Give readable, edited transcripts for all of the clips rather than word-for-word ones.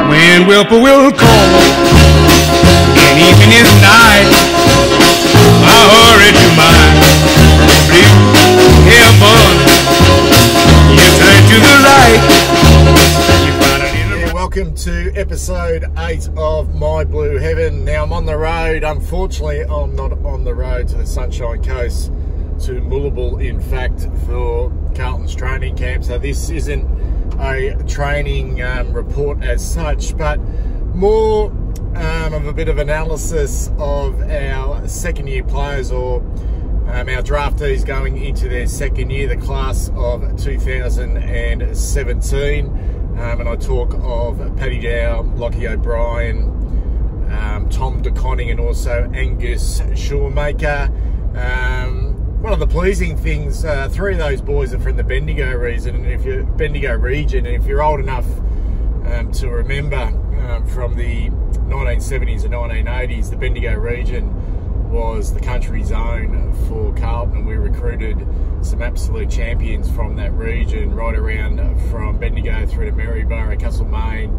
when Wilper will call, and even in the night, I hurry to my blue heaven. You turn to the right, you find it in the... Welcome to episode 8 of My Blue Heaven. Now I'm on the road. Unfortunately, I'm not on the road to the Sunshine Coast, to Mullabul, in fact, for Carlton's training camp. So this isn't a training report as such, but more of a bit of analysis of our second year players, or our draftees going into their second year, the class of 2017. And I talk of Paddy Dow, Lochie O'Brien, Tom de Koning, and also Angus Schumacher. One of the pleasing things, 3 of those boys are from the Bendigo region, and if you're old enough to remember from the 1970s and 1980s, the Bendigo region was the country zone for Carlton, and we recruited some absolute champions from that region, right around from Bendigo through to Maryborough, Castlemaine,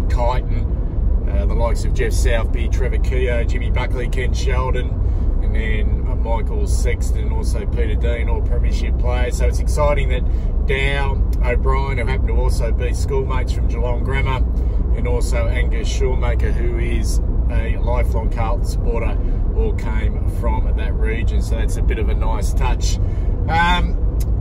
Kyneton, the likes of Jeff Southby, Trevor Keogh, Jimmy Buckley, Ken Sheldon, and then Michael Sexton, also Peter Dean, all premiership players. So it's exciting that Dow, O'Brien, who happen to also be schoolmates from Geelong Grammar, and also Angus Schumacher, who is a lifelong Carlton supporter, all came from that region. So that's a bit of a nice touch.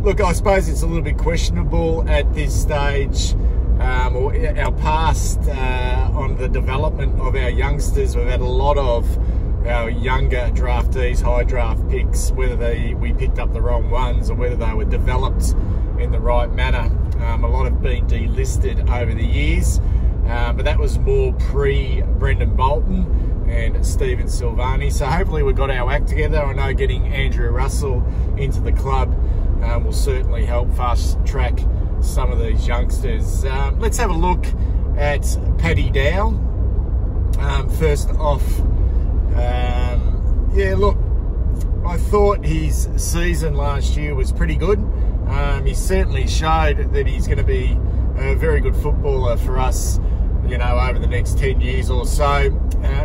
Look, I suppose it's a little bit questionable at this stage, or our past on the development of our youngsters. We've had a lot of our younger draftees, high draft picks, whether we picked up the wrong ones or whether they were developed in the right manner. A lot have been delisted over the years, but that was more pre-Brendan Bolton and Stephen Silvani. So hopefully we've got our act together. I know getting Andrew Russell into the club will certainly help fast track some of these youngsters. Let's have a look at Paddy Dow. First off, yeah, look, I thought his season last year was pretty good. He certainly showed that he's going to be a very good footballer for us, you know, over the next 10 years or so.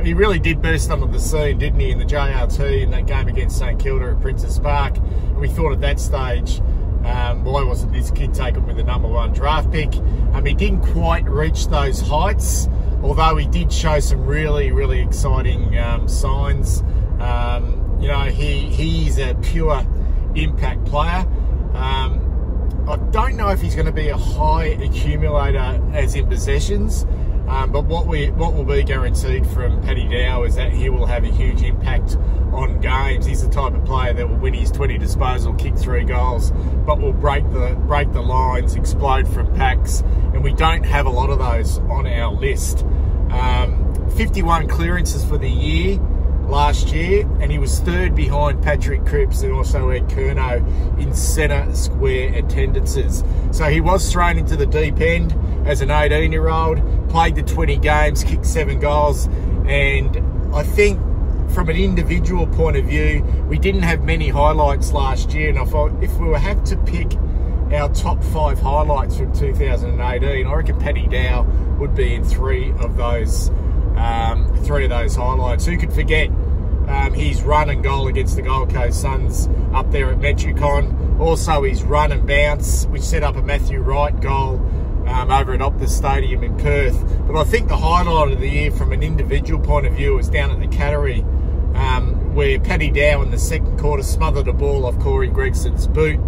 He really did burst onto the scene, didn't he, in the JRT in that game against St Kilda at Princes Park. And we thought at that stage, why wasn't this kid taken with the #1 draft pick? He didn't quite reach those heights, although he did show some really, really exciting signs. You know, he's a pure impact player. I don't know if he's going to be a high accumulator as in possessions, but what will be guaranteed from Paddy Dow is that he will have a huge impact on games. He's the type of player that will win his 20 disposal, kick 3 goals, but will break the lines, explode from packs, and we don't have a lot of those on our list. 51 clearances for the year last year, and he was 3rd behind Patrick Cripps and also Ed Curnow in centre square attendances. So he was thrown into the deep end as an 18-year-old, played the 20 games, kicked 7 goals, and I think from an individual point of view, we didn't have many highlights last year, and I thought if we were have to pick our top 5 highlights from 2018, I reckon Paddy Dow would be in 3 of those highlights. Who could forget his run and goal against the Gold Coast Suns up there at Metricon? Also his run and bounce, which set up a Matthew Wright goal over at Optus Stadium in Perth. But I think the highlight of the year from an individual point of view was down at the Cattery, where Paddy Dow in the second quarter smothered a ball off Corey Gregson's boot,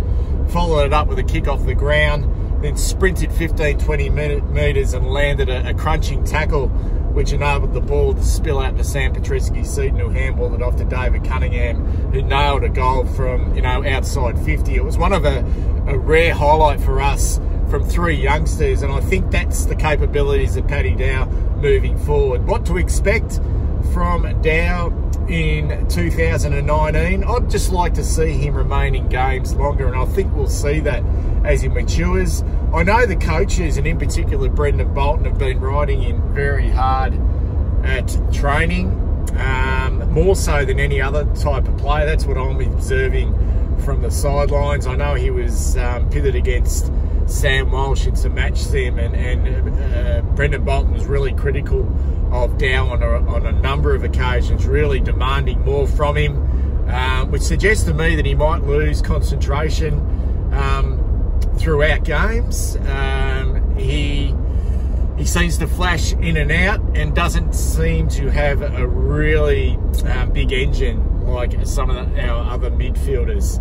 followed it up with a kick off the ground, then sprinted 15-20 metres and landed a crunching tackle, which enabled the ball to spill out to Sam Petreski-Seaton, who handballed it off to David Cunningham, who nailed a goal from, you know, outside 50. It was one of a rare highlight for us from 3 youngsters, and I think that's the capabilities of Paddy Dow moving forward. What to expect from Dow in 2019? I'd just like to see him remain in games longer, and I think we'll see that as he matures. I know the coaches, and in particular Brendan Bolton, have been riding him very hard at training, more so than any other type of player. That's what I'm observing from the sidelines. I know he was pitted against Sam Walsh in some match sim, and Brendan Bolton was really critical of Dow on a number of occasions, really demanding more from him, which suggests to me that he might lose concentration throughout games. He seems to flash in and out and doesn't seem to have a really big engine like some of our other midfielders.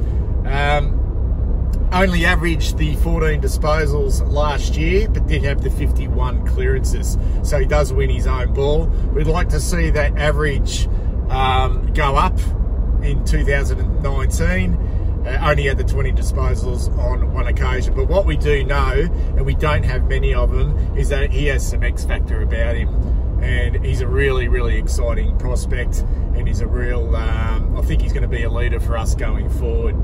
Only averaged the 14 disposals last year, but did have the 51 clearances. So he does win his own ball. We'd like to see that average go up in 2019. Only had the 20 disposals on one occasion. But what we do know, and we don't have many of them, is that he has some X factor about him. And he's a really, really exciting prospect. And he's a real, I think he's going to be a leader for us going forward.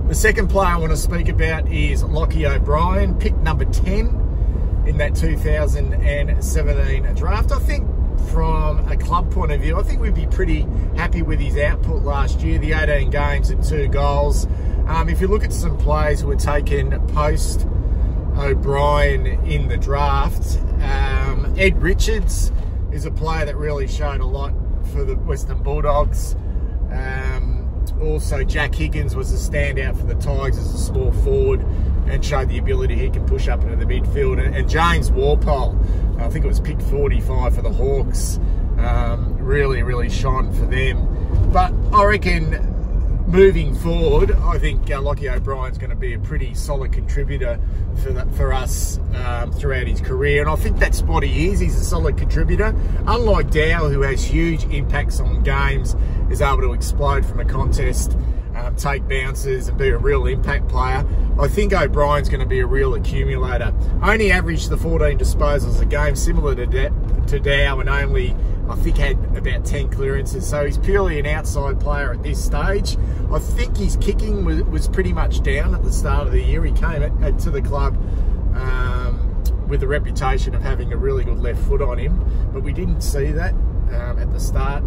The second player I want to speak about is Lochie O'Brien, pick number 10 in that 2017 draft. I think from a club point of view, I think we'd be pretty happy with his output last year, the 18 games and 2 goals. If you look at some players who were taken post O'Brien in the draft, Ed Richards is a player that really showed a lot for the Western Bulldogs. Also, Jack Higgins was a standout for the Tigers as a small forward and showed the ability he can push up into the midfield. And James Warpole, I think it was pick 45 for the Hawks, really, really shone for them. But I reckon moving forward, I think Lochie O'Brien's going to be a pretty solid contributor for us throughout his career. And I think that's what he is. He's a solid contributor. Unlike Dow, who has huge impacts on games, is able to explode from a contest, take bounces and be a real impact player. I think O'Brien's going to be a real accumulator. Only averaged the 14 disposals a game, similar to Dow, and only, I think, had about 10 clearances. So he's purely an outside player at this stage. I think his kicking was pretty much down at the start of the year. He came to the club with the reputation of having a really good left foot on him, but we didn't see that at the start.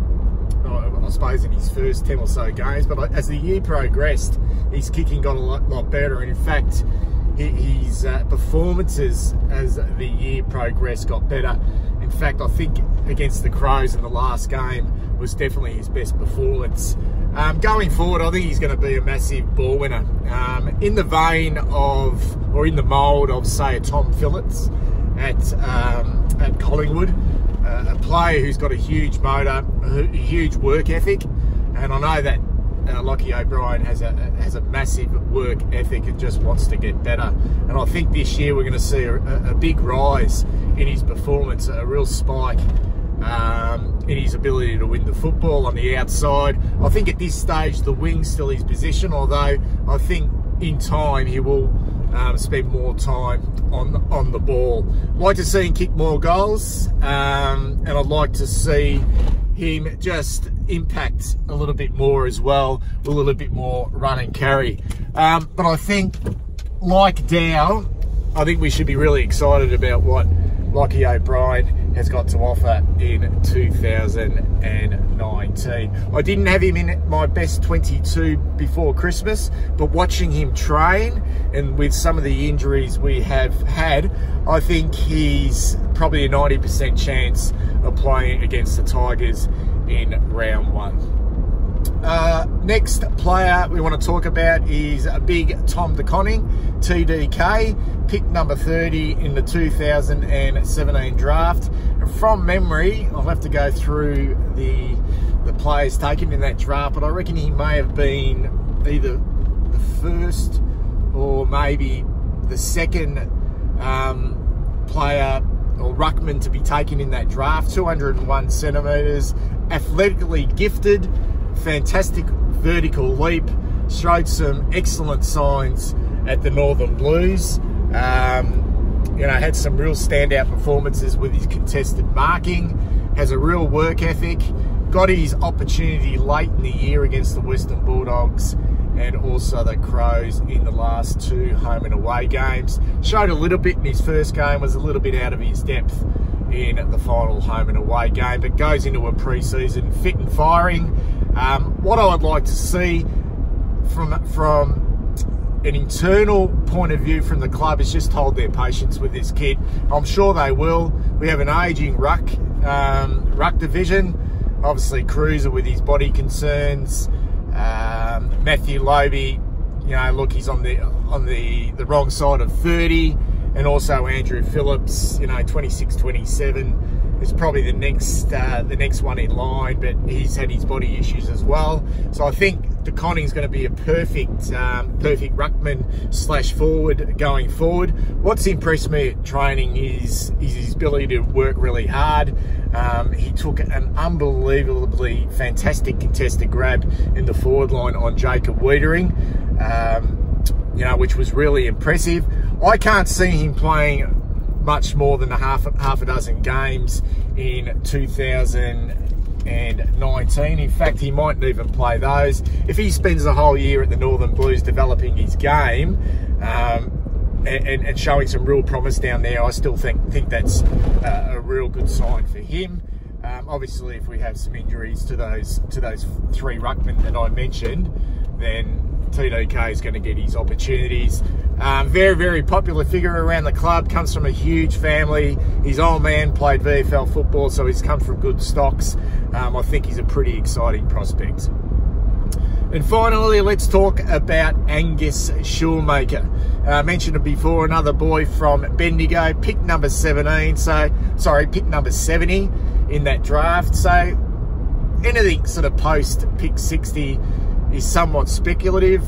I suppose in his first 10 or so games, but as the year progressed, his kicking got a lot better, and in fact his performances as the year progressed got better. In fact, I think against the Crows in the last game was definitely his best performance. Going forward, I think he's going to be a massive ball winner, in the vein of, or in the mould of, say, a Tom Phillips at Collingwood. A player who's got a huge motor, a huge work ethic, and I know that Lochie O'Brien has a massive work ethic and just wants to get better. And I think this year we're going to see a big rise in his performance, a real spike in his ability to win the football on the outside. I think at this stage the wing's still his position, although I think in time he will spend more time on the ball. I'd like to see him kick more goals, and I'd like to see him just impact a little bit more as well, a little bit more run and carry. But I think, like Dow, I think we should be really excited about what Lochie O'Brien has got to offer in 2019. I didn't have him in my best 22 before Christmas, but watching him train and with some of the injuries we have had, I think he's probably a 90% chance of playing against the Tigers in round 1. Next player we want to talk about is a big Tom de Koning, TDK, pick number 30 in the 2017 draft. And from memory, I'll have to go through the players taken in that draft, but I reckon he may have been either the first or maybe the second player or ruckman to be taken in that draft. 201 centimetres, athletically gifted, fantastic vertical leap, showed some excellent signs at the Northern Blues. You know, had some real standout performances with his contested marking, has a real work ethic, got his opportunity late in the year against the Western Bulldogs and also the Crows in the last 2 home and away games. Showed a little bit in his first game, was a little bit out of his depth in the final home and away game, but goes into a pre-season fit and firing. What I would like to see from an internal point of view from the club is just hold their patience with this kid. I'm sure they will. We have an ageing ruck division. Obviously Cruiser with his body concerns. Matthew Lobe, you know, look, he's on the wrong side of 30, and also Andrew Phillips, you know, 26, 27 is probably the next one in line, but he's had his body issues as well. So I think the Koning's going to be a perfect ruckman / forward going forward. What's impressed me at training is his ability to work really hard. He took an unbelievably fantastic contested grab in the forward line on Jacob Wiedering, you know, which was really impressive. I can't see him playing much more than half a dozen games in 2019. In fact, he mightn't even play those. If he spends the whole year at the Northern Blues developing his game and showing some real promise down there, I still think that's a real good sign for him. Obviously, if we have some injuries to those three ruckmen that I mentioned, then TDK is going to get his opportunities. Very, very popular figure around the club, comes from a huge family. His old man played VFL football, so he's come from good stocks. I think he's a pretty exciting prospect. And finally, let's talk about Angus Schumacher. I mentioned it before, another boy from Bendigo, pick number 17. Pick number 70 in that draft. So anything sort of post pick 60 is somewhat speculative.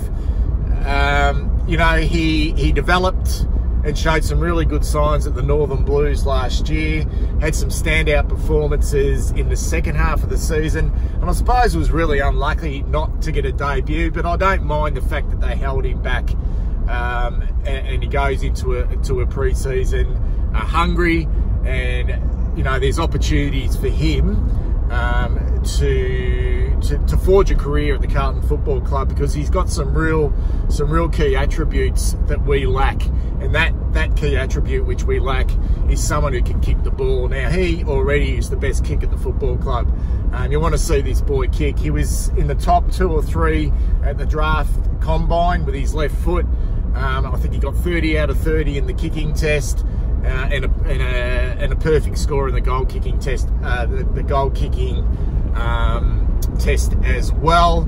You know, he developed and showed some really good signs at the Northern Blues last year. Had some standout performances in the second half of the season, and I suppose it was really unlucky not to get a debut, but I don't mind the fact that they held him back, and he goes into a pre-season hungry, and you know, there's opportunities for him to forge a career at the Carlton Football Club, because he's got some real key attributes that we lack, and that key attribute which we lack is someone who can kick the ball. Now, he already is the best kick at the football club. You want to see this boy kick. He was in the top 2 or 3 at the draft combine with his left foot. I think he got 30 out of 30 in the kicking test. And a perfect score in the goal kicking test, the goal kicking test as well.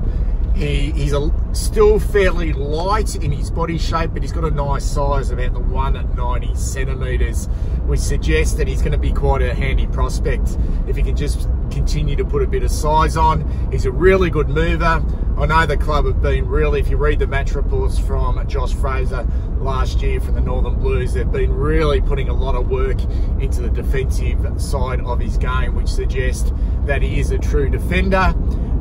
He's still fairly light in his body shape, but he's got a nice size, about the 190 centimetres, which suggests that he's going to be quite a handy prospect if he can just continue to put a bit of size on. He's a really good mover. I know the club have been really, if you read the match reports from Josh Fraser last year from the Northern Blues, they've been really putting a lot of work into the defensive side of his game, which suggests that he is a true defender.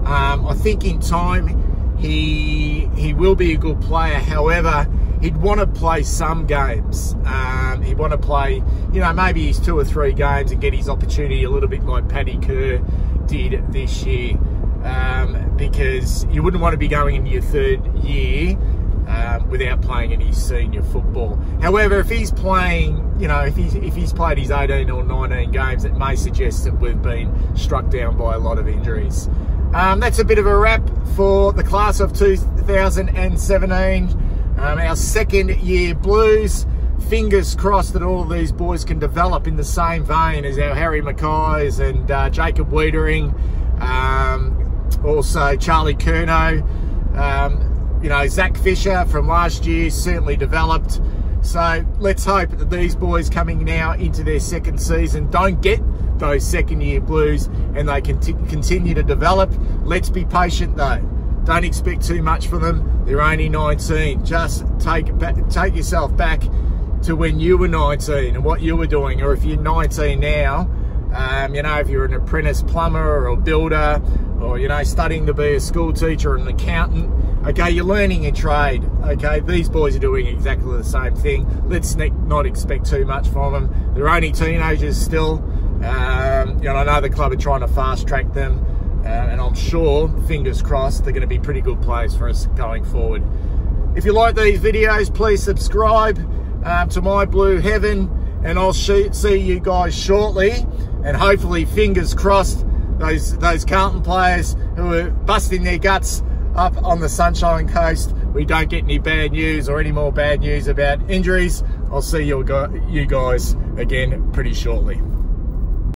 I think in time he will be a good player. However, he'd want to play some games. He'd want to play, you know, maybe his 2 or 3 games and get his opportunity, a little bit like Paddy Kerr did this year. Because you wouldn't want to be going into your 3rd year without playing any senior football. However, if he's playing, you know, if he's played his 18 or 19 games, it may suggest that we've been struck down by a lot of injuries. That's a bit of a wrap for the class of 2017. Our 2nd year Blues. Fingers crossed that all of these boys can develop in the same vein as our Harry Mackay's and Jacob Wiedering. Also Charlie Curnow, you know, Zach Fisher from last year certainly developed. So let's hope that these boys coming now into their 2nd season don't get those 2nd year Blues and they can continue to develop. Let's be patient though. Don't expect too much from them. They're only 19. Just take yourself back to when you were 19 and what you were doing, or if you're 19 now, you know, if you're an apprentice plumber or a builder, or, you know, studying to be a school teacher or an accountant, okay, you're learning a trade, okay? These boys are doing exactly the same thing. Let's not expect too much from them. They're only teenagers still. You know, I know the club are trying to fast track them, and I'm sure, fingers crossed, they're going to be pretty good players for us going forward. If you like these videos, please subscribe to My Blue Heaven, and I'll see you guys shortly, and hopefully, fingers crossed, those Carlton players who are busting their guts up on the Sunshine Coast we don't get any bad news or any more bad news about injuries, I'll see you guys again pretty shortly.